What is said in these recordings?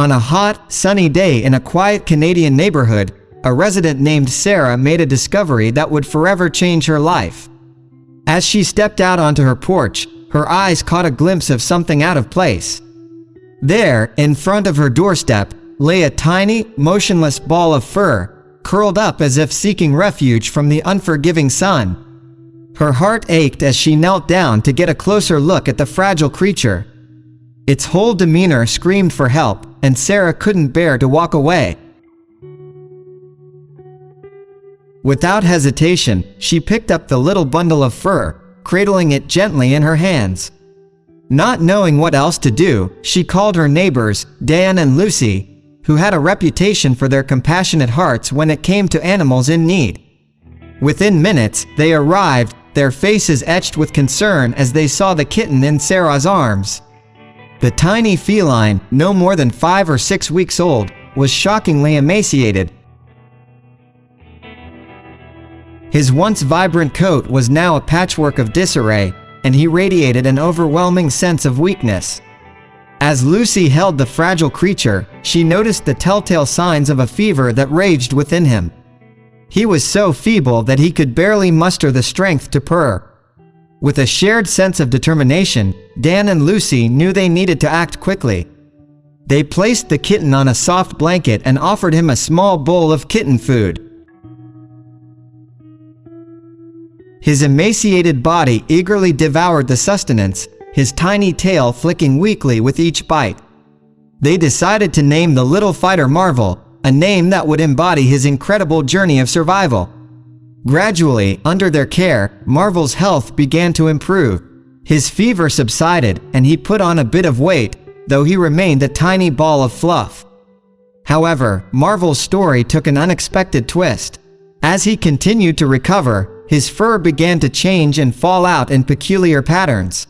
On a hot, sunny day in a quiet Canadian neighborhood, a resident named Sarah made a discovery that would forever change her life. As she stepped out onto her porch, her eyes caught a glimpse of something out of place. There, in front of her doorstep, lay a tiny, motionless ball of fur, curled up as if seeking refuge from the unforgiving sun. Her heart ached as she knelt down to get a closer look at the fragile creature. Its whole demeanor screamed for help, and Sarah couldn't bear to walk away. Without hesitation, she picked up the little bundle of fur, cradling it gently in her hands. Not knowing what else to do, she called her neighbors, Dan and Lucy, who had a reputation for their compassionate hearts when it came to animals in need. Within minutes, they arrived, their faces etched with concern as they saw the kitten in Sarah's arms. The tiny feline, no more than 5 or 6 weeks old, was shockingly emaciated. His once vibrant coat was now a patchwork of disarray, and he radiated an overwhelming sense of weakness. As Lucy held the fragile creature, she noticed the telltale signs of a fever that raged within him. He was so feeble that he could barely muster the strength to purr. With a shared sense of determination, Dan and Lucy knew they needed to act quickly. They placed the kitten on a soft blanket and offered him a small bowl of kitten food. His emaciated body eagerly devoured the sustenance, his tiny tail flicking weakly with each bite. They decided to name the little fighter Marvel, a name that would embody his incredible journey of survival. Gradually, under their care, Marvel's health began to improve. His fever subsided, and he put on a bit of weight, though he remained a tiny ball of fluff. However, Marvel's story took an unexpected twist. As he continued to recover, his fur began to change and fall out in peculiar patterns.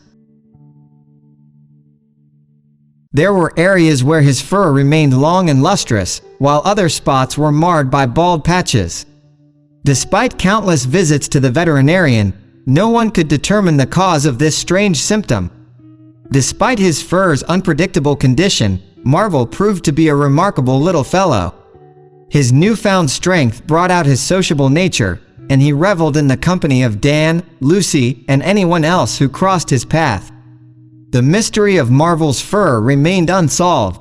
There were areas where his fur remained long and lustrous, while other spots were marred by bald patches. Despite countless visits to the veterinarian, no one could determine the cause of this strange symptom. Despite his fur's unpredictable condition, Marvel proved to be a remarkable little fellow. His newfound strength brought out his sociable nature, and he reveled in the company of Dan, Lucy, and anyone else who crossed his path. The mystery of Marvel's fur remained unsolved,